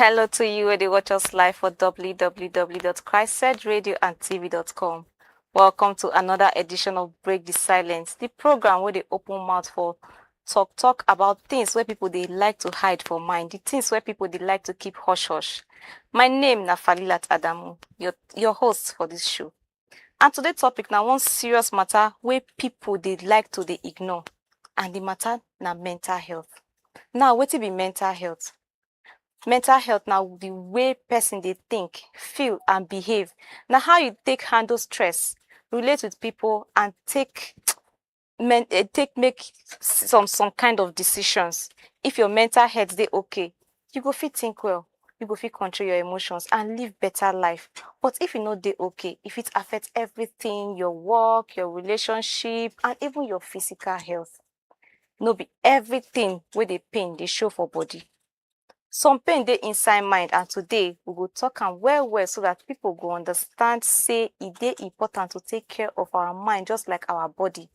Hello to you where they watch us live for www.christsedradioandtv.com. Welcome to another edition of Break the Silence, the program where they open mouth for talk about things where people they like to hide for mind, the things where people they like to keep hush hush. My name na Falilat Adamu, your host for this show. And today's topic now one serious matter where people they like to they ignore, and the matter na mental health. Now, what be mental health? Mental health now the way person they think, feel, and behave. Now how you take handle stress, relate with people, and make some kind of decisions. If your mental health they okay, you go fit think well, you go fit control your emotions and live better life. But if you know they okay, if it affects everything, your work, your relationship, and even your physical health, no be everything where they pain they show for body. Some pain dey inside mind, and today we go talk am well so that people go understand say e dey important to take care of our mind just like our body.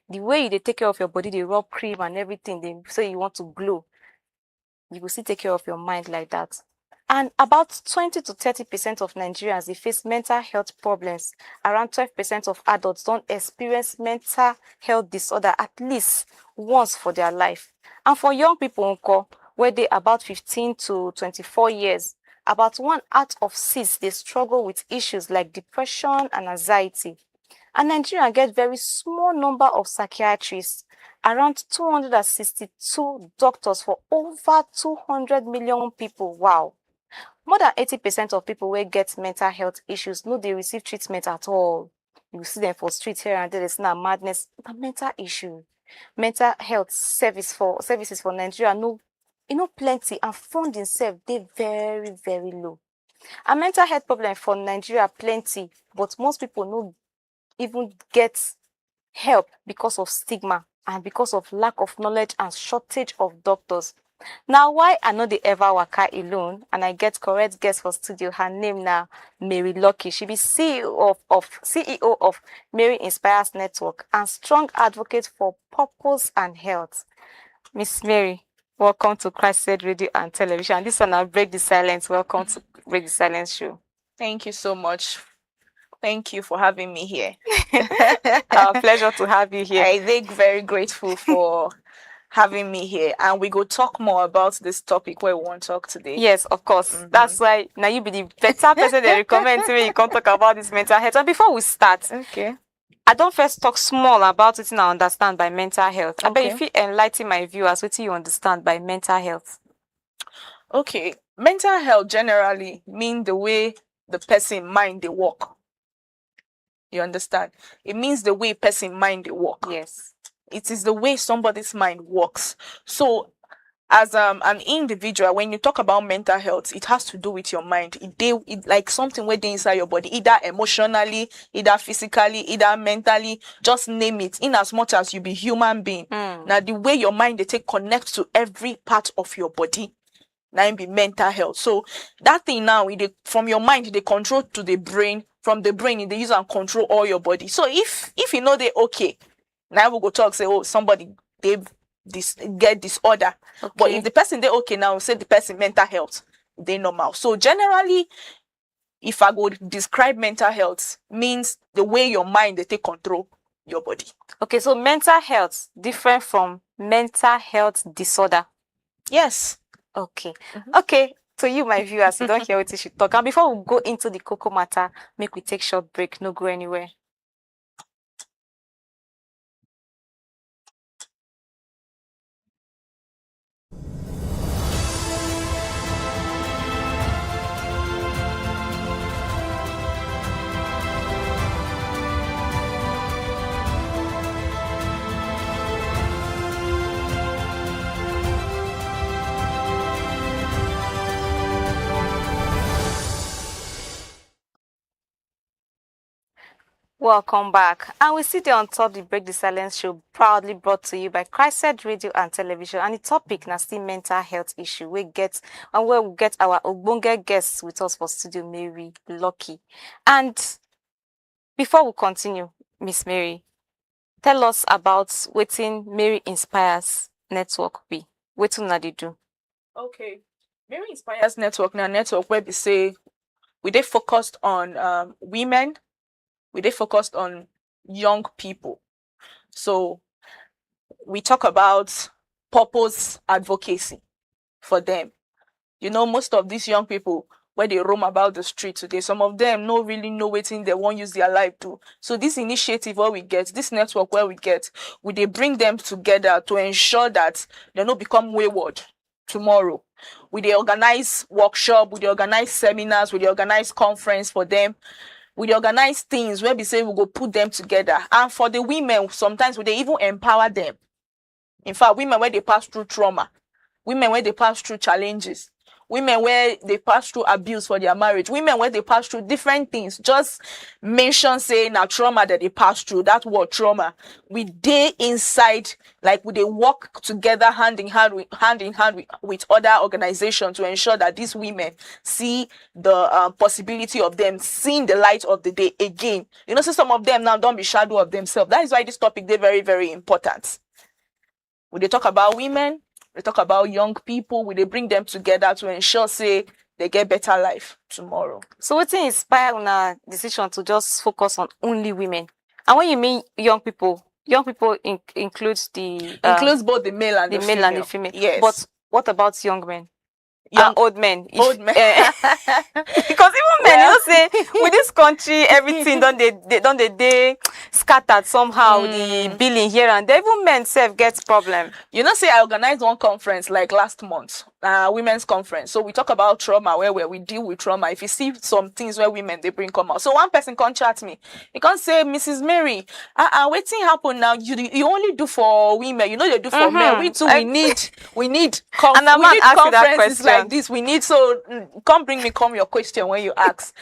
The way you dey take care of your body, dey rub cream and everything, dey say you want to glow, you go still take care of your mind like that. And about 20 to 30% of Nigerians dey face mental health problems. Around 12% of adults don experience mental health disorder at least once for their life. And for young people nko, wey dey about 15 to 24 years, about 1 out of 6 dey struggle with issues like depression and anxiety. And Nigeria get very small number of psychiatrists, around 262 doctors for over 200 million people. Wow. More than 80% of people wey get mental health issues no dey receive treatment at all. You see them for street here and there, there's now madness. But mental issue, mental health services for Nigeria no plenty, and funding sef dey very low. And mental health problem for Nigeria plenty, but most people no even get help because of stigma and because of lack of knowledge and shortage of doctors. Now, why I no dey ever waka alone, and I get correct guest for studio. Her name na Mary Lucky. She be CEO of Mary Inspires Network and strong advocate for purpose and health. Miss Mary, welcome to Christ Said Radio and Television. This one, I'll Break the Silence. Welcome to Break the Silence show. Thank you so much. Thank you for having me here. Our pleasure to have you here. I think very grateful for having me here, and we go talk more about this topic where we want to talk today. Yes, of course. That's why now you be the better person they recommend to me. You can talk about this mental health. And before we start, Okay. I don't first talk small about it and I understand by mental health. I bet Okay. if you enlighten my viewers, what you understand by mental health. Okay. Mental health generally mean the way the person mind they work. You understand? It means the way person mind they work. Yes. It is the way somebody's mind works. So as an individual, when you talk about mental health, it has to do with your mind. It like something where they inside your body, either emotionally, either physically, either mentally, just name it. In as much as you be human being. Now the way your mind they take connect to every part of your body. Now it be mental health. So that thing now, from your mind, they control to the brain. From the brain, they use and control all your body. So if you know they okay, now we go talk say, oh, somebody they get disorder. Okay. But if the person they okay now, say the person mental health, they normal. So generally, if I go describe mental health, means the way your mind they take control your body. Okay, so mental health different from mental health disorder. Yes. Okay. Okay. To you, my viewers, you don't hear what you should talk. And before we go into the cocoa matter, make we take short break. No go anywhere. Welcome back. And we sit there on top the Break the Silence show, proudly brought to you by Christ Said Radio and Television. And the topic na still mental health issue. Where we get our ogbonge guests with us for studio, Mary Lucky. And before we continue, Miss Mary, tell us about wetin Mary Inspires Network be. Wetin una dey do? Okay. Mary Inspires Network na network where we say we dey focused on women, we dey focused on young people. So we talk about purpose advocacy for them. You know, most of these young people where they roam about the street today, some of them no really know wetin they won't use their life to. So this initiative where we get, this network where we get, we they bring them together to ensure that they no become wayward tomorrow. We they organize workshop, we they organize seminars, we they organize conference for them. We dey organize things where we say we go put them together. And for the women, sometimes we dey even empower them. In fact, women where they pass through trauma, women where they pass through challenges, women where they pass through abuse for their marriage, women where they pass through different things. Just mention saying a trauma that they pass through, that word trauma. We dey inside, like we dey work together hand in hand with other organizations to ensure that these women see the possibility of them seeing the light of the day again. You know, so some of them now don't be shadow of themselves. That is why this topic they very, very important. When they talk about women, we talk about young people, we they bring them together to ensure say they get better life tomorrow. So wetin inspire una decision to just focus on only women? And when you mean young people includes the includes both the male and the female. Yes. But what about young men? Young Old men. Old men. Because even men, you know, say with this country, everything don't they scattered somehow. The billing here and there. Even men self gets problem. You know, say I organized one conference like last month, women's conference. So we talk about trauma where we deal with trauma. If you see some things where women they bring come out. So one person can chat me. He can say, Mrs. Mary, wetin happen now? You only do for women. You know they do for men. We too. We need conferences like this. We need come bring me your question when you ask.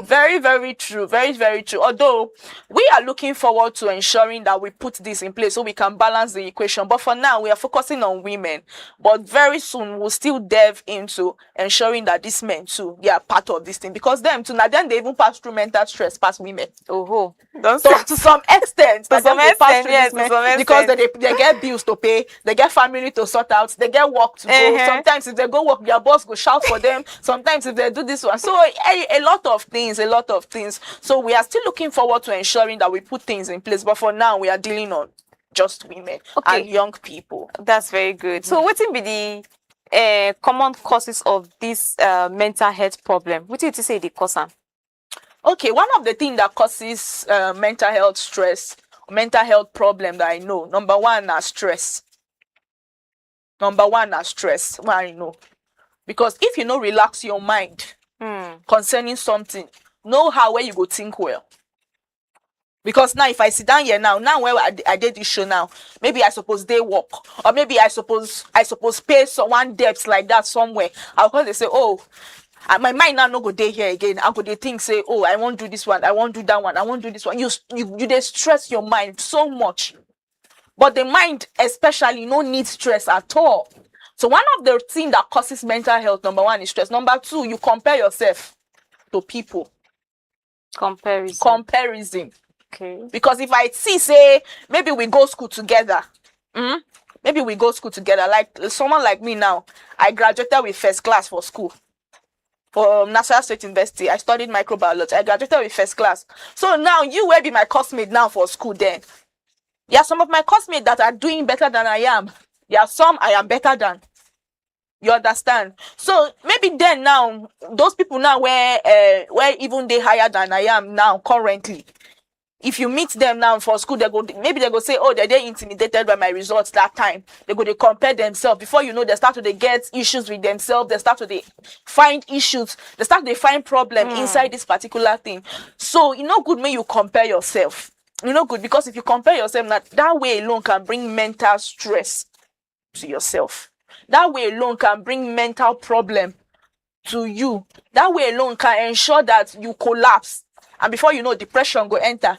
Very, very true. Very, very true. Although we are looking forward to ensuring that we put this in place so we can balance the equation. But for now, we are focusing on women. But very soon we'll still delve into ensuring that these men too, they are part of this thing. Because them too, now then they even pass through mental stress past women. Oh, so to some extent, yes, because they get bills to pay, they get family to sort out, they get work to do. Sometimes if they go work, their boss go shout for them. Sometimes if they do this one, so a lot of things. So we are still looking forward to ensuring that we put things in place. But for now, we are dealing on just women and young people. That's very good. So what will be the common causes of this mental health problem? What did you say they cause them? Okay, one of the things that causes mental health stress, mental health problem that I know, number one is stress. Why I know. Because if you no relax your mind concerning something, know how where you go think well. Because now if I sit down here now where I did this show now, maybe I suppose they work, or maybe I suppose pay someone debts like that somewhere. I'll call they say, oh, my mind now no go day here again. I go they think say, oh, I won't do this one, I won't do that one, I won't do this one. You they stress your mind so much. But the mind especially no need stress at all. So one of the things that causes mental health, number one, is stress. Number two, you compare yourself to people. Comparison. Okay. Because if I see, say, maybe we go school together. Like someone like me now, I graduated with first class for school. For National State University, I studied microbiology. I graduated with first class. So now you will be my classmate now for school then. There are some of my classmates that are doing better than I am. There are some I am better than. You understand? So maybe then now, those people now where even they higher than I am now currently. If you meet them now for school, they go say, oh, they're intimidated by my results that time. They compare themselves. Before you know, they start to get issues with themselves. They start to find issues. They start to find problem inside this particular thing. So you know good when you compare yourself. You know good, because if you compare yourself, that way alone can bring mental stress to yourself. That way alone can bring mental problem to you. That way alone can ensure that you collapse. And before you know, depression go enter.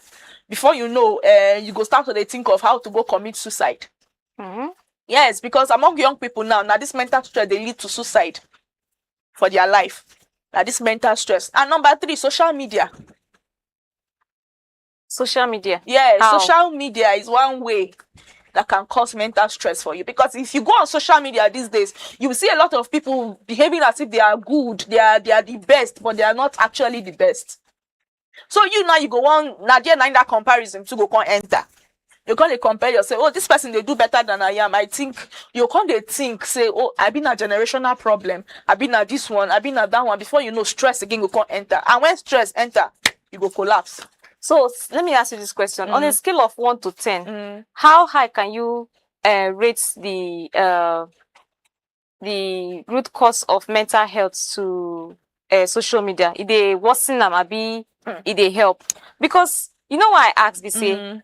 Before you know, you go start to think of how to go commit suicide. Yes, because among young people now this mental stress, they lead to suicide for their life. Now this mental stress. And number three, social media. Social media. Yeah, social media is one way. that can cause mental stress for you. Because if you go on social media these days, you will see a lot of people behaving as if they are good, they are the best, but they are not actually the best. So you now you go on Nadia that comparison to go con enter. You can't compare yourself. Oh, this person they do better than I am. I think you can't think say, oh, I've been a generational problem. I've been at this one. I've been at that one. Before you know, stress again will can't enter. And when stress enter, you go collapse. So let me ask you this question: on a scale of 1 to 10, how high can you rate the root cause of mental health to social media? If they worsen them, abi if they help? Because you know why I ask this?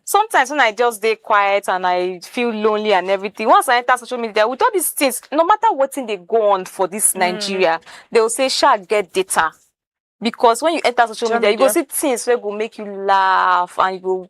Sometimes when I just stay quiet and I feel lonely and everything, once I enter social media with all these things, no matter what thing they go on for this Nigeria, they will say, "Sha, get data." Because when you enter social media, you go see things where go make you laugh, and you go.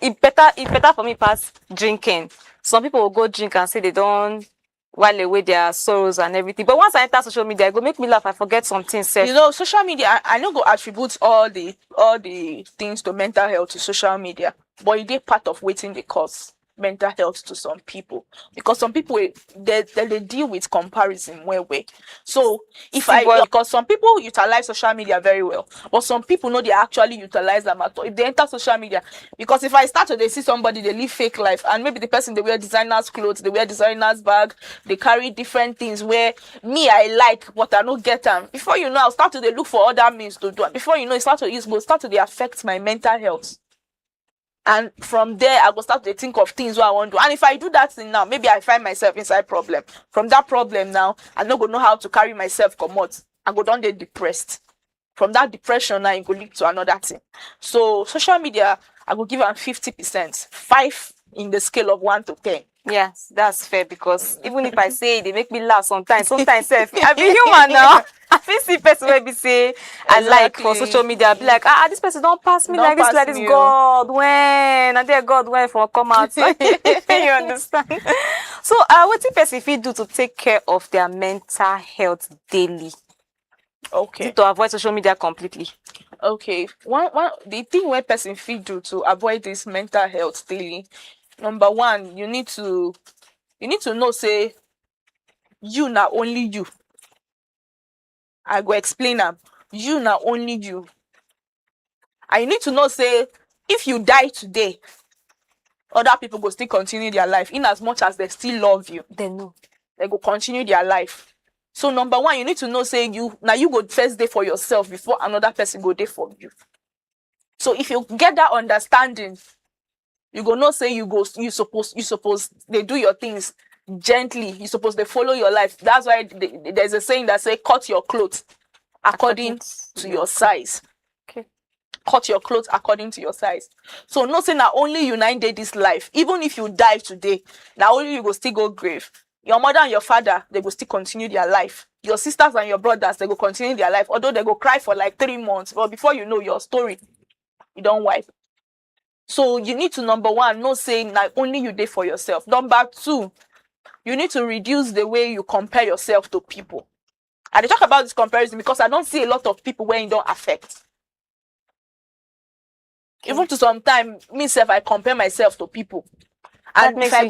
It better for me past drinking. Some people will go drink and say they don't while away their sorrows and everything. But once I enter social media, it go make me laugh. I forget some things. You know, social media, I don't go attribute all the things to mental health to social media, but it is part of wetin they cause mental health to some people, because some people they deal with comparison way. So because some people utilize social media very well, but some people know they actually utilize them at all. If they enter social media, because if I start to they see somebody they live fake life, and maybe the person they wear designers clothes, they wear designers bag, they carry different things where me I like but I don't get them. Before you know, I'll start to they look for other means to do it. Before you know, it start to they affect my mental health. And from there, I will start to think of things what I want to do. And if I do that thing now, maybe I find myself inside problem. From that problem now, I'm not going to know how to carry myself come out. I go down there depressed. From that depression now, it will lead to another thing. So social media, I will give them 50%. 5 in the scale of 1 to 10. Yes, that's fair, because even if I say it, they make me laugh sometimes. Sometimes I be human now. I feel see person where be say I like for social media, I be like, this person don't pass me like this, God when and there God when for come out. You understand? So what if person fit do to take care of their mental health daily? Okay. To avoid social media completely. Okay. One the thing where person fit do to avoid this mental health daily. Number 1, you need to know say you not only you. I go explain them. You not only you. And you need to know say if you die today, other people go still continue their life in as much as they still love you. They know. They go continue their life. So number 1, you need to know say you go first day for yourself before another person go day for you. So if you get that understanding, you go know say you suppose they do your things gently. You suppose they follow your life. That's why there's a saying that say cut your clothes according to your size. Okay. Cut your clothes according to your size. So no say now only you 9 day this life. Even if you die today, now only you go still go grave. Your mother and your father, they go still continue their life. Your sisters and your brothers, they go continue their life. Although they go cry for like 3 months, but before you know your story, you don't wipe. So you need to, number 1, no saying that only you did for yourself. Number 2, you need to reduce the way you compare yourself to people. And they talk about this comparison because I don't see a lot of people where it don't affect. Okay. Even to sometimes, myself, I compare myself to people. And if I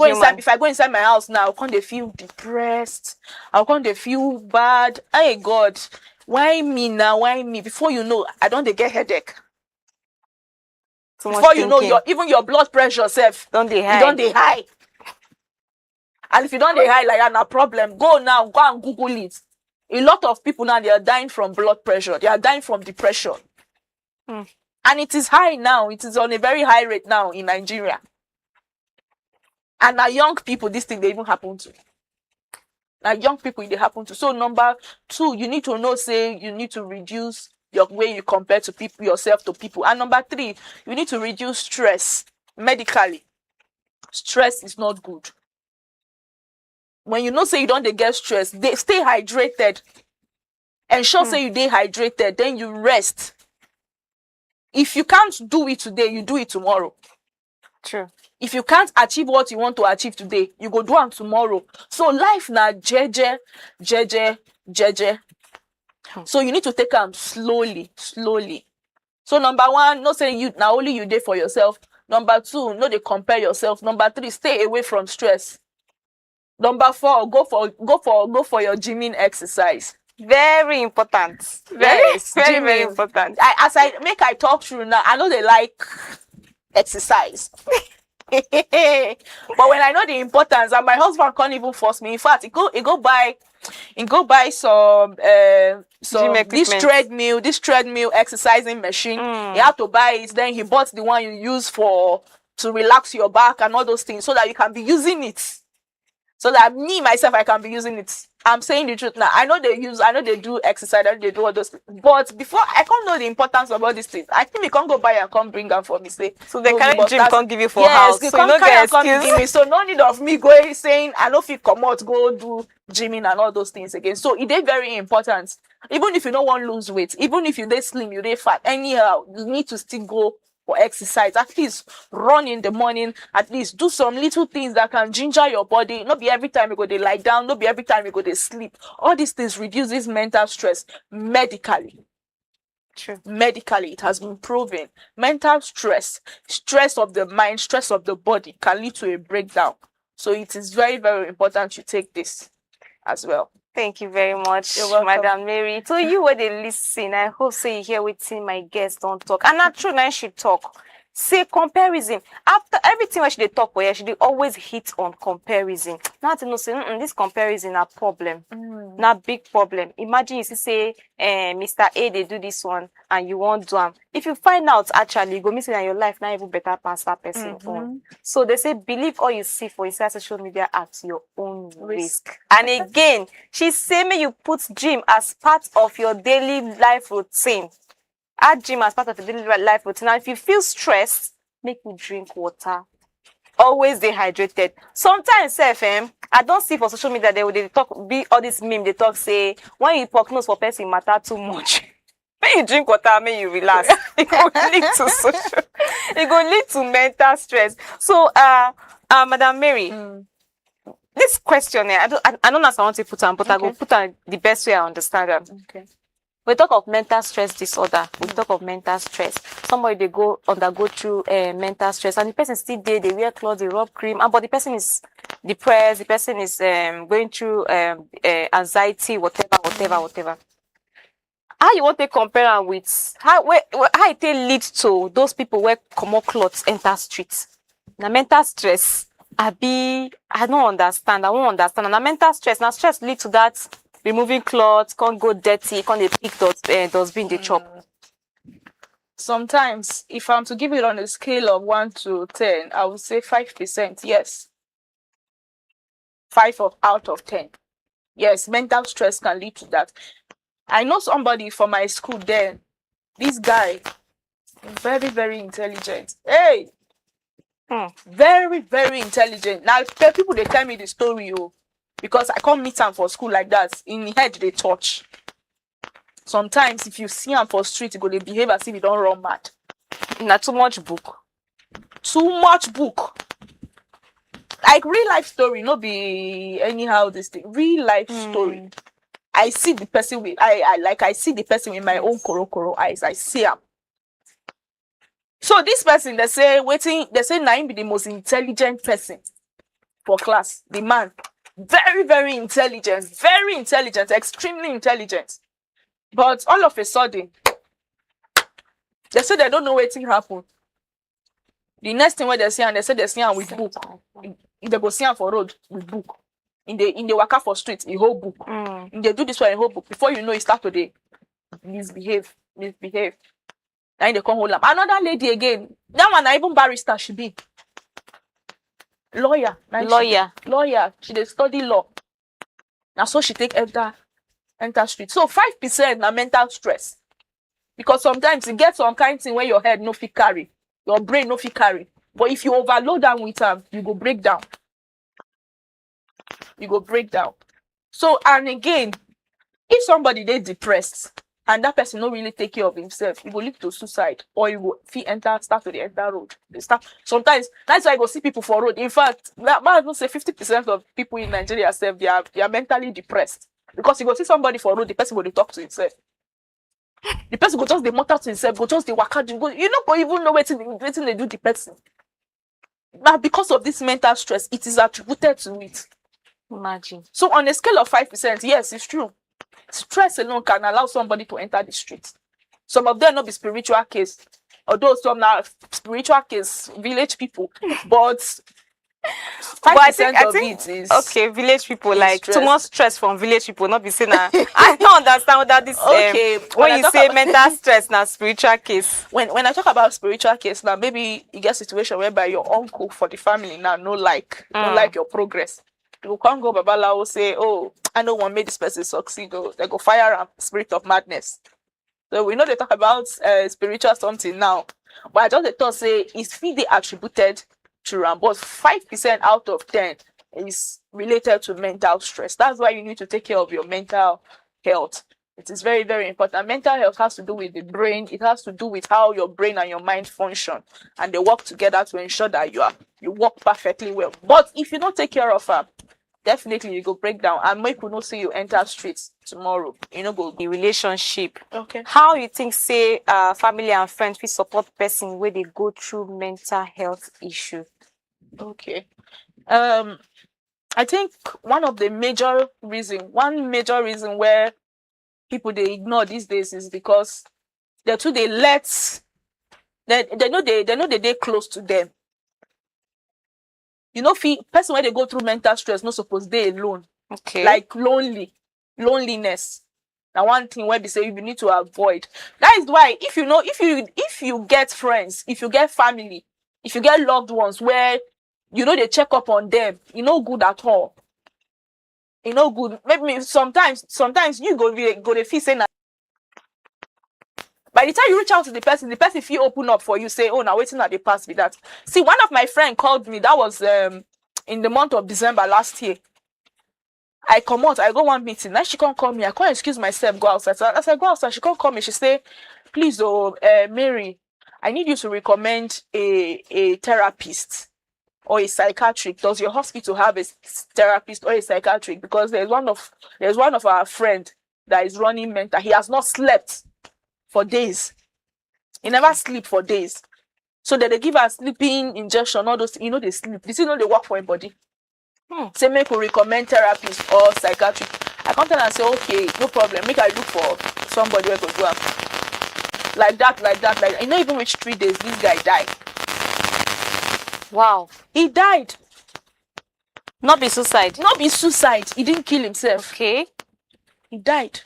go inside my house now, can't they feel depressed? How can they feel bad? Hey God, why me now? Why me? Before you know, I don't get headache. Before you know, your blood pressure self don't they high. And if you don't they high like that, no problem. Go and Google it. A lot of people now, they are dying from blood pressure. They are dying from depression. And it is high now. It is on a very high rate now in Nigeria. And now young people, this thing they even happen to. Now young people, they happen to. So number 2, you need to know, say you need to reduce your way you compare to people, yourself to people. And number 3, you need to reduce stress medically. Stress is not good. When you know say you don't get stress, they stay hydrated. Ensure say you stay hydrated, then you rest. If you can't do it today, you do it tomorrow. True. If you can't achieve what you want to achieve today, you go do it tomorrow. So life na jeje. So you need to take them slowly. So number 1, not saying you now only you did for yourself. Number 2, no dey compare yourself. Number 3, stay away from stress. Number 4, go for your gymming exercise. Very important. Yes, Very gymming. important. I talk through now, I know they like exercise. But when I know the importance, and my husband can't even force me. In fact, he go buy some this treadmill exercising machine. He had to buy it. Then he bought the one you use to relax your back and all those things, so that you can be using it. So that me myself, I can be using it. I'm saying the truth now. I know they do exercise, I know they do all those things. But before I can't know the importance of all these things, I think we can't go buy and come bring them for me. Say, so they carry gym can't give you for house. Yes, so you can't give me. So no need of me going saying I know if you come out, go do gymming and all those things again. So it is very important. Even if you don't want to lose weight, even if you dey slim, you dey fat, anyhow, you need to still go for exercise. At least run in the morning. At least do some little things that can ginger your body. Not be every time you go to lie down. Not be every time you go to sleep. All these things reduces mental stress medically. True. Medically, it has been proven. Mental stress of the mind, stress of the body can lead to a breakdown. So it is very, very important you take this as well. Thank you very much, Madam Mary. To you where they listen, I hope say you hear wetin my guests don't talk. And not true, now she talk. Say comparison. After everything when she talk, where she dey always hit on comparison. Now to know say this comparison a problem. Not big problem. Imagine you say Mr. A they do this one and you won't do them. If you find out actually you go missing in your life now even better pass that person on. So they say believe all you see for inside social media at your own risk. And again, she say may you put gym as part of your daily life routine. Add gym as part of your daily life routine. And if you feel stressed, make you drink water. Always stay hydrated. Sometimes I don't see for social media they talk be all this meme they talk say when you poke nose for person matter too much. When you drink water, may you relax. It will lead to social. It will lead to mental stress. So Madam Mary, this question I don't know if I want to put on, but I go put on the best way I understand them. Okay. We talk of mental stress disorder. We talk of mental stress. Somebody they undergo through mental stress, and the person still there. They wear clothes, they rub cream, but the person is depressed. The person is going through anxiety, whatever. How you want to compare them with how it lead to those people where common clothes enter streets? Now mental stress. I don't understand. I won't understand. And the mental stress. Now stress lead to that. Removing clothes, can't go dirty, can't they pick dustbin the chop. Sometimes, if I'm to give it on a scale of 1 to 10, I would say 5%. Yes, 5 out of 10. Yes, mental stress can lead to that. I know somebody from my school then. This guy, very, very intelligent. Hey, very, very intelligent. Now, people they tell me the story, because I can't meet him for school like that. In the head, they touch. Sometimes, if you see him for street, you go to behave as if you don't run mad. Not too much book. Too much book. Like real life story, not be anyhow this thing. Real life story. I see the person with I see the person with my own koro eyes. I see him. So this person, they say Naim be the most intelligent person for class. The man. Very, very intelligent, extremely intelligent. But all of a sudden, they say they don't know wetin happen. The next thing where they see him, they say they see him with book. If they go see him for road with book. In the waka for street, a whole book. If they do this one, a whole book. Before you know, it start to dey misbehave. Then they come hold him. Another lady again. That one, even barrister she be. Lawyer. She dey study law. Now so she take enter street. So 5% na mental stress. Because sometimes you get some kind of thing where your head no fit carry, your brain no fit carry. But if you overload them with them, you go break down. So and again, if somebody dey depressed and that person no really take care of himself, he will lead to suicide, or he will start to the enter road. Sometimes that's why I go see people for road. In fact, that man will say 50% of people in Nigeria they are mentally depressed, because you go see somebody for road, the person will talk to himself. The person go just the mutter to himself, go just the waka, you not go even know wetin they do the person. But because of this mental stress, it is attributed to it. Imagine. So on a scale of 5%, yes, it's true. Stress alone can allow somebody to enter the street. Some of them not be spiritual case, although some are spiritual case, village people, but 5% of it is okay, village people, like stress. too much stress from village people, not be saying I don't understand that this okay. when you say mental stress now spiritual case. When I talk about spiritual case now, maybe you get a situation whereby your uncle for the family now don't like your progress. You can't go babalawo say, oh, I don't want to make this person succeed. Or they go fire a spirit of madness. So we know they talk about spiritual something now, but I just thought say it's really attributed to Ram, but 5% out of 10 is related to mental stress. That's why you need to take care of your mental health. It is very, very important. Mental health has to do with the brain. It has to do with how your brain and your mind function, and they work together to ensure that you work perfectly well. But if you don't take care of her, definitely you go break down, and make you not see you enter streets tomorrow. You know, go the relationship. Okay. How you think say family and friends will support person where they go through mental health issue? Okay. I think one major reason where people they ignore these days is because they know they close to them. You know, person where they go through mental stress not supposed they alone. Okay. Like loneliness. Now one thing where they say you need to avoid. That is why if you get friends, if you get family, if you get loved ones where you know they check up on them, you know good at all. You know good. Maybe sometimes you go to feel saying that by the time you reach out to the person feel open up for you, say, oh, now waiting at the past with that. See, one of my friends called me, that was in the month of December last year. I go one meeting. Now she can't call me. I can't excuse myself, go outside. So I said, go outside. She can't call me. She say, please, Mary, I need you to recommend a therapist or a psychiatric. Does your hospital have a therapist or a psychiatric? Because there's one of our friend that is running mental. He has not slept for days. He never sleep for days. So that they give her sleeping injection, all those, they sleep. This is not they work for anybody. Say make we recommend therapist or psychiatric. I come tell and say, okay, no problem. Make I look for somebody who could do it. Like that. You know, even reach 3 days, this guy died. Wow. He died. Not be suicide. He didn't kill himself. Okay. He died.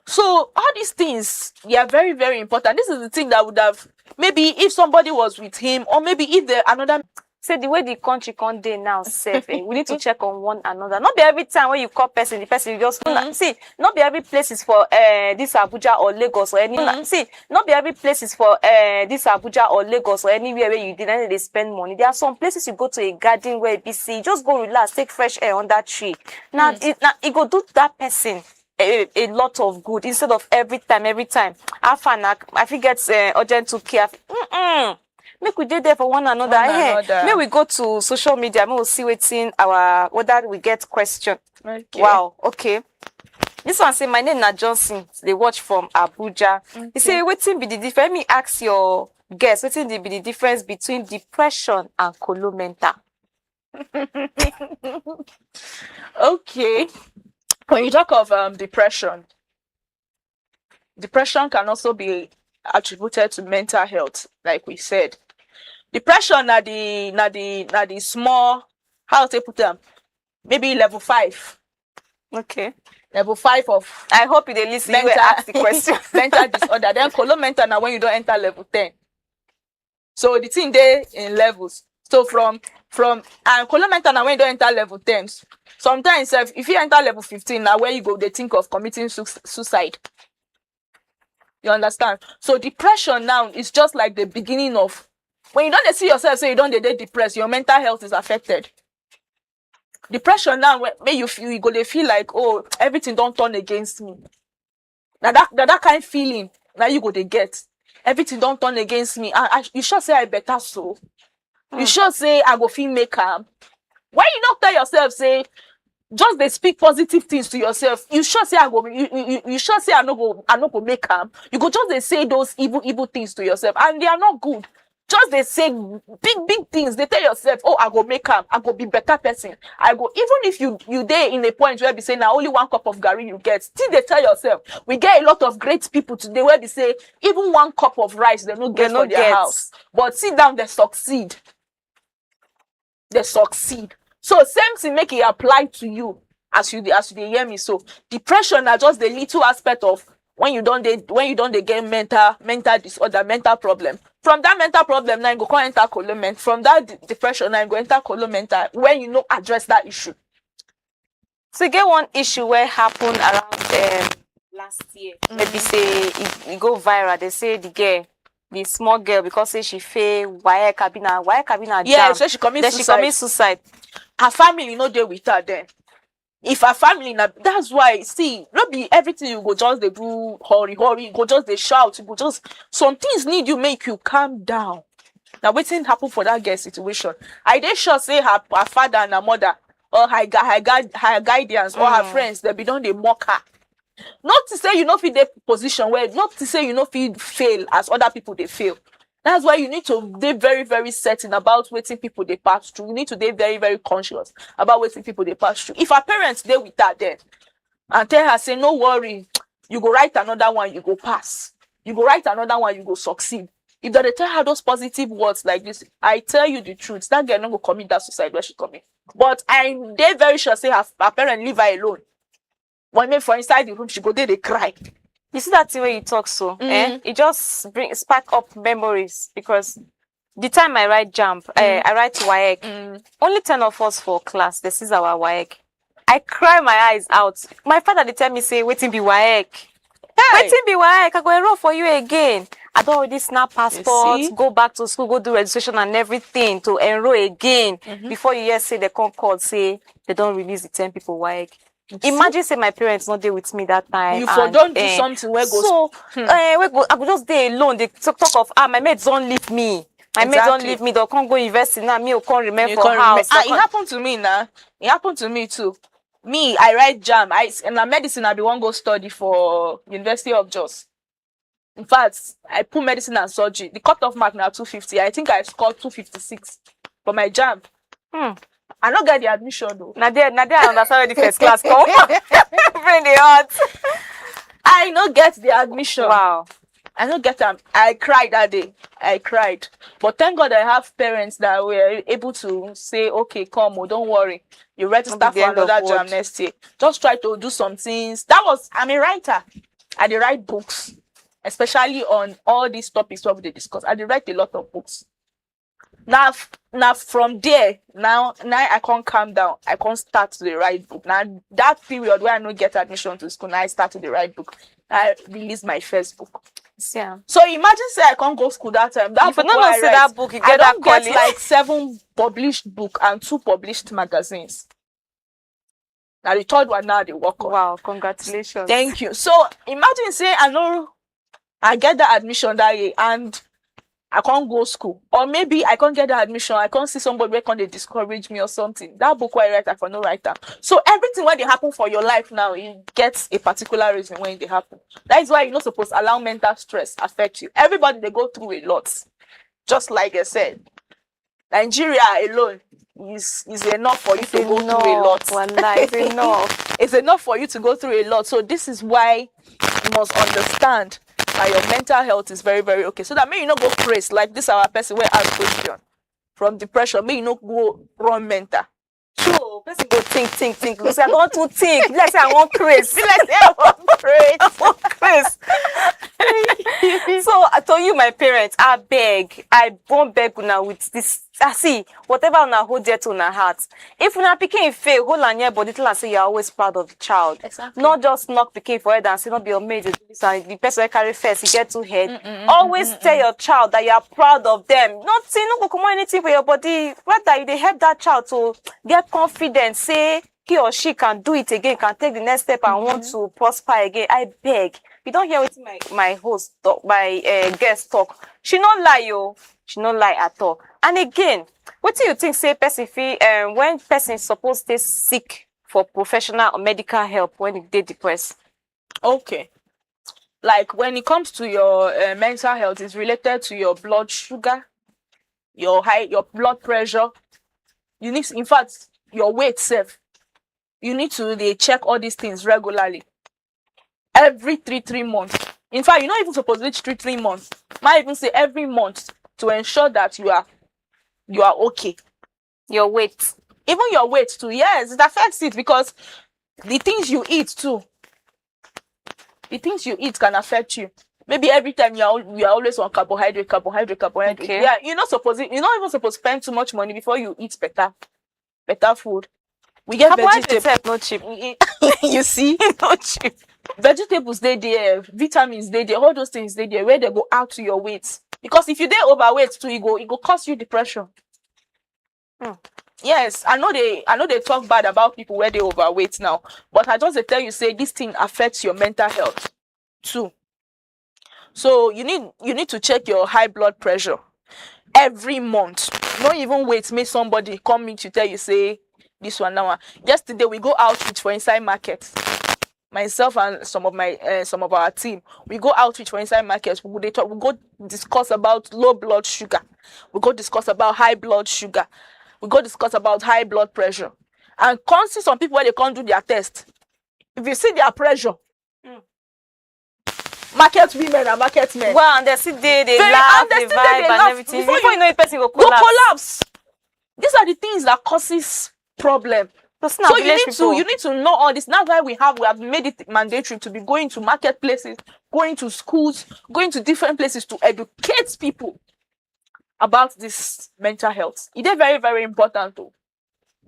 So all these things, they are very, very important. This is the thing that would have, maybe if somebody was with him, or maybe if another. Say the way the country can't dey now, safe. We need to check on one another. Not be every time when you call person, the person you just see. Not be every place is for this Abuja or Lagos or any. See, not be every place is for this Abuja or Lagos or anywhere where you didn't they spend money. There are some places you go to a garden where you see, just go relax, take fresh air on that tree. Now it go do that person a lot of good instead of every time. I think it's urgent to care. Make we dey there for one another. May we go to social media. May we see whether we get question. Okay. Wow. Okay. This one say my name na Johnson. They watch from Abuja. Okay. He say wetin be the difference? Let me ask your guest. Wetin be the difference between depression and mental? Okay. When you talk of depression can also be attributed to mental health, like we said. Depression na the small, how to put them, maybe level 5. Okay. Level 5 of. I hope you dey listen. You ask the question. Mental disorder. Then mental now when you don't enter level 10. So the thing there in levels. So from mental now when you don't enter level 10. Sometimes if you enter level 15 now where you go, they think of committing suicide. You understand? So depression now is just like the beginning of when you don't see yourself, say you don't get depressed, your mental health is affected. Depression now when you go they feel like, oh, everything don't turn against me. Now that kind of feeling now you go they get. Everything don't turn against me. You should say I better so. You should say I go feel make am. Why you not tell yourself say just they speak positive things to yourself? You should say I go. You should say I no go make am. You go just they say those evil things to yourself, and they are not good. Just they say big things. They tell yourself, oh, I go make am, I go be better person. I go, even if you there in a point where be say now only 1 cup of garri you get, still they tell yourself. We get a lot of great people today where they say even 1 cup of rice they no get for their house. But sit down, they succeed. They succeed. So same thing make it apply to you as you dey hear me. So depression are just the little aspect of when you don't get mental disorder, mental problem. From that mental problem, now you go come enter colon. From that depression, now you go enter colon mental when you know address that issue. So you get one issue where happened around last year. Maybe say it go viral. They say the small girl, because say she fail WAEC cabina yeah, jam. so she commit suicide. She commit suicide. Her family no dey with her then. If her family now, that's why, see, not be everything you go just they do hurry, you go just they shout, you go just, some things need you make you calm down. Now wetin happen for that girl situation? I dey sure say her father and her mother or her guardians or her friends, they be done they mock her. Not to say you no fit dey position where, not to say you no fit fail as other people they fail. That's why you need to be very, very certain about wetin people they pass through. You need to be very, very conscious about wetin people they pass through. If her parents dey with her then and tell her, say, no worry, you go write another one, you go pass. You go write another one, you go succeed. If they tell her those positive words like this, I tell you the truth, that girl not go commit that suicide where she commit. But they very sure say her parents leave her alone. When me for inside the room, she go there, they cry. You see that thing where you talk so, it just spark up memories, because the time I write I write WAEC, only 10 of us for class, this is our WAEC. I cry my eyes out. My father they tell me, say, wetin be WAEC? Hey. Wetin be WAEC? I go enroll for you again. I don't already snap passport, go back to school, go do registration and everything to enroll again. Before you hear say they come call, say they don't release the 10 people WAEC. Imagine say my parents not there with me that time. You for don't do something where goes. So I go just there alone. They talk of my mates don't leave me. My mates don't leave me. They can't go invest in now. Me, can't remain for house. It happened to me now. It happened to me too. Me, I write jam. And medicine I be one go study for University of Jos. In fact, I put medicine and surgery. The cutoff mark now 250. I think I scored 256 for my jam. I not get the admission though. Nadia, I understand the first class come. Bring the heart. I not get the admission. Wow. I not get them. I cried that day. I cried. But thank God I have parents that were able to say, okay, come, don't worry. You register for another jam next year. Just try to do some things. I'm a writer. I write books, especially on all these topics what we discuss. I write a lot of books. Now from there, now I can't calm down. I can't start to write book. Now that period where I don't get admission to school, now I start to write book. I released my first book. Yeah. So imagine say I can't go school that time. That if you don't see that book, you get that calling. Get like 7 published book and 2 published magazines. Now the third one now they work on. Wow, congratulations. Thank you. So imagine say I get the admission that year and I can't go school, or maybe I can't get the admission. I can't see somebody where can they discourage me or something. That book where I write, I for no writer. So everything when they happen for your life now, it gets a particular reason when they happen. That is why you're not supposed to allow mental stress affect you. Everybody they go through a lot. Just like I said, Nigeria alone is enough for you to go through a lot. It's enough. It's enough for you to go through a lot. So this is why you must understand that your mental health is very, very okay. So that may you not go crazy like this our person where ask question from depression. May you not go run mental. So person go think. You say I don't want to think. Let's say I want crazy. Let's say I want crazy. So to you, my parents, I won't beg now with this. I see whatever una hold dear to una heart. If una pikin fail, hold on your body till I say you're always proud of the child. Exactly. Not just knock pikin for head and say not be your mate. The person who carry first, you get to head. Always tell your child that you are proud of them. Not say no go come on anything for your body. Rather, they help that child to get confidence. Say he or she can do it again, can take the next step and want to prosper again. I beg. You don't hear what my host talk, my guest talk. She not lie, yo. She not lie at all. And again, what do you think? Say person feel when person is supposed to seek for professional or medical help when they depressed? Okay, like when it comes to your mental health, it's related to your blood sugar, your blood pressure. You need, in fact, your weight self. You need to dey check all these things regularly. Every 3 months. In fact, you're not even supposed to reach 3 months. Might even say every month, to ensure that you are okay. Your weight. Even your weight too. Yes, it affects it, because the things you eat too. The things you eat can affect you. Maybe every time you are always on carbohydrate. Okay. Yeah, you're not even supposed to spend too much money before you eat better food. We get Carbohydrates vegetables. not cheap. You see, Not cheap. vegetables they there, vitamins they there, all those things they there, where they go out to your weight. Because if you dey overweight too, it go cause you depression. Yes, I know they talk bad about people where they overweight now, but I just dey tell you, say this thing affects your mental health too. So you need to check your high blood pressure every month. Not even wait make somebody come meet you, tell you say this one, that one. Yesterday we go outreach for inside market. Myself and some of our team, we go outreach for inside markets. We go discuss about low blood sugar. We go discuss about high blood sugar. We go discuss about high blood pressure. And come see some people where they can't do their test. If you see their pressure, market women and market men. Well, and they sit there, they laugh, they vibe and everything. Before you know it, person will collapse. These are the things that causes problem. So you need to know all this. That's why we have made it mandatory to be going to marketplaces, going to schools, going to different places to educate people about this mental health. It is very, very important too.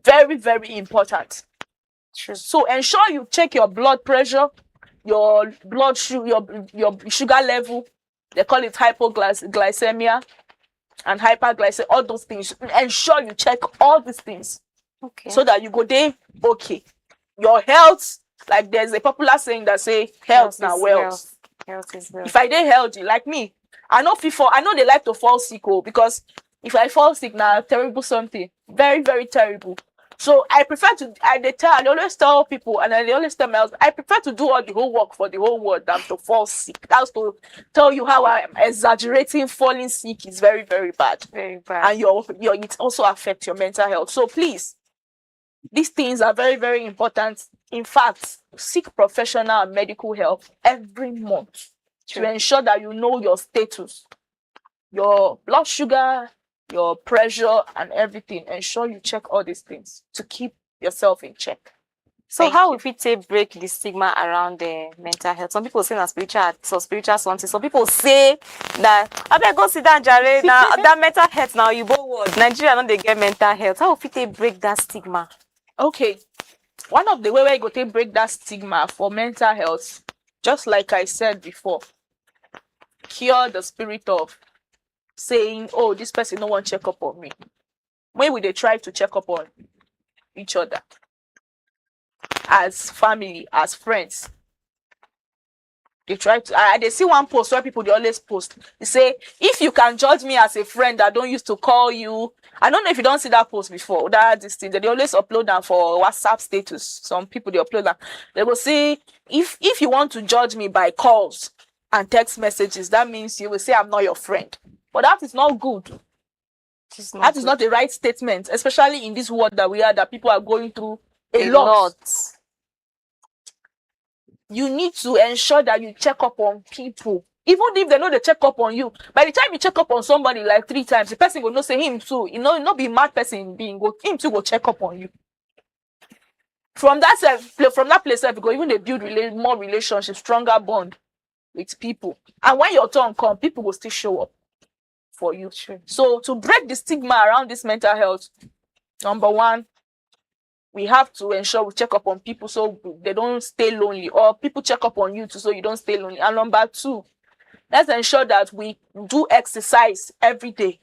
Very, very important. True. So ensure you check your blood pressure, your blood sugar, your sugar level. They call it hypoglycemia and hyperglycemia, all those things. Ensure you check all these things. Okay. So that you go there okay. Your health, like there's a popular saying that say health now wealth. Health is wealth. If I dey healthy, like me, I know they like to fall sick, because if I fall sick now, terrible something. Very, very terrible. So I prefer to I always tell people, and I always tell myself, I prefer to do all the whole work for the whole world than to fall sick. That's to tell you how I'm exaggerating. Falling sick is very, very bad. Very bad. And it also affects your mental health. So please, these things are very, very important. In fact, seek professional and medical help every month. True. To ensure that you know your status, your blood sugar, your pressure, and everything. Ensure you check all these things to keep yourself in check. So how if we take break the stigma around the mental health? Some people say that spiritual something. Some people say that I better go sit down, Jare. Now that mental health now you go what? Nigeria don't they get mental health? How if we take break that stigma? Okay, one of the way where you go to break that stigma for mental health, just like I said before, cure the spirit of saying, oh, this person no one check up on me. When would they try to check up on each other as family, as friends? They try to. They see one post where people they always post. They say, if you can judge me as a friend, I don't used to call you. I don't know if you don't see that post before. That this thing they always upload them for WhatsApp status. Some people they upload that. They will say, if you want to judge me by calls and text messages, that means you will say I'm not your friend. But that is not good. That is not the right statement, especially in this world that we are, that people are going through a lot. You need to ensure that you check up on people. Even if they know they check up on you, by the time you check up on somebody like 3 times, the person will not say him too. You know, not be mad person being go him too go check up on you. From that place, you go even they build more relationships, stronger bond with people. And when your turn come, people will still show up for you. Sure. So to break the stigma around this mental health, number 1, we have to ensure we check up on people so they don't stay lonely, or people check up on you too so you don't stay lonely. And number 2, let's ensure that we do exercise every day.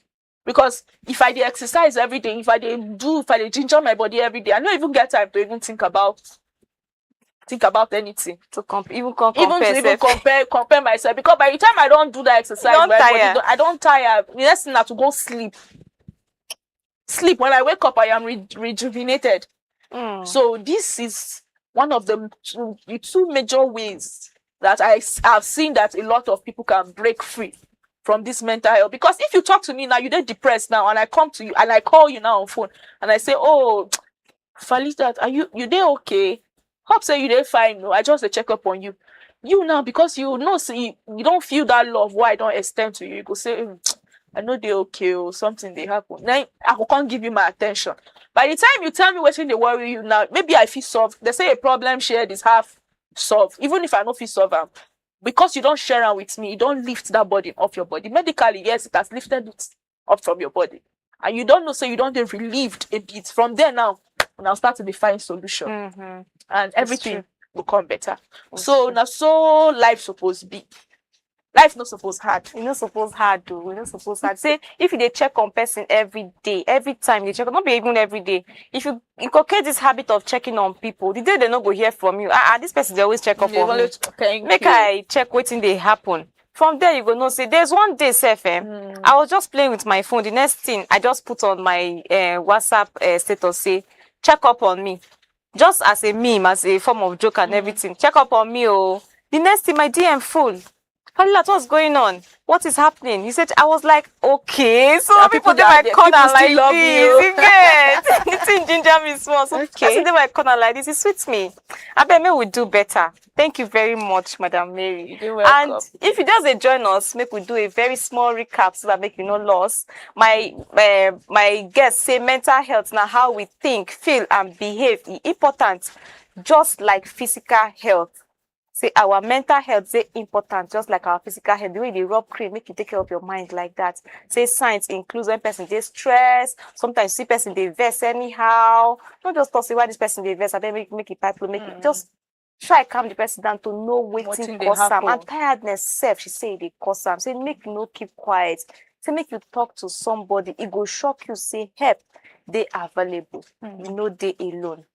Because if I exercise every day, if I ginger my body every day, I don't even get time to even think about anything. To even compare myself. Because by the time I don't do that exercise, I don't tire. The next thing is to go sleep. When I wake up, I am rejuvenated. So this is one of the 2 major ways that I have seen that a lot of people can break free from this mental health. Because if you talk to me now, you're depressed now, and I come to you and I call you now on phone and I say, oh, Falita, are you dey okay? Hope say you dey fine. No, I just dey check up on you. You now, because you know, see, you don't feel that love why I don't extend to you. You go say, I know they okay or something they happen. Now I can't give you my attention. By the time you tell me what's in the worry you now, maybe I feel solved. They say a problem shared is half solved. Even if I don't feel solved, because you don't share it with me, you don't lift that burden off your body. Medically, yes, it has lifted it up from your body. And you don't know, so you don't get relieved a bit. From there now start to find solution. And everything will come better. So now life supposed to be. Life not supposed hard. You not supposed hard though. We not supposed hard. Say if you dey check on person every day, every time you check, not be even every day. If you inculcate this habit of checking on people, the day they not go hear from you. This person they always check up on me. I check wetin dey happen. From there you go know. Say there's one day, self. I was just playing with my phone. The next thing I just put on my WhatsApp status say check up on me, just as a meme, as a form of joke and everything. Check up on me, oh. The next thing my DM full. Falila, what's going on? What is happening? He said, I was like, okay, so people they might corner like this. You get the thing ginger me small. So okay. They might corner like this. It suits me. I bet me we do better. Thank you very much, Madam Mary. You're welcome. And if you just join us, make we do a very small recap so that make you no loss. My guests say mental health now how we think, feel, and behave is important, just like physical health. Say our mental health is important, just like our physical health. The way they rub cream, make you take care of your mind like that. Say signs includes when person they stress. Sometimes you see person they vex anyhow. Not just talk say why this person they vex. I then make it pipe, make it just try calm the person down to know wetin cause am. And tiredness self, she say they cause am. Say make you no keep quiet. Say make you talk to somebody. It go shock you. Say help, they available. You know they alone.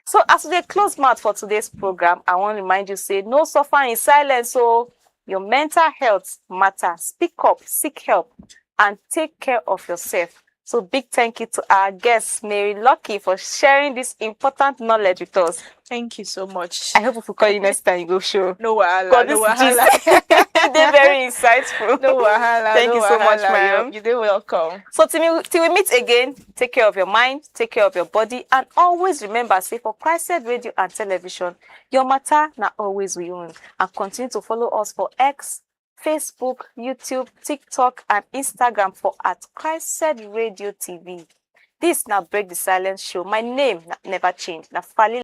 So as we close mouth for today's program, I want to remind you, say no suffer in silence. So your mental health matter. Speak up, seek help, and take care of yourself. So big thank you to our guest, Mary Lucky, for sharing this important knowledge with us. Thank you so much. I hope if we call you next time, you go show. No wahala, no wahala. They're very insightful. No wahala. Thank you so much, ma'am. You're welcome. So till we meet again, take care of your mind, take care of your body, and always remember, say for Christ Radio and Television, your matter not always we own. And continue to follow us for X, Facebook, YouTube, TikTok, and Instagram for at Christ Radio TV. This now Break the Silence show. My name never changed. Now Falila.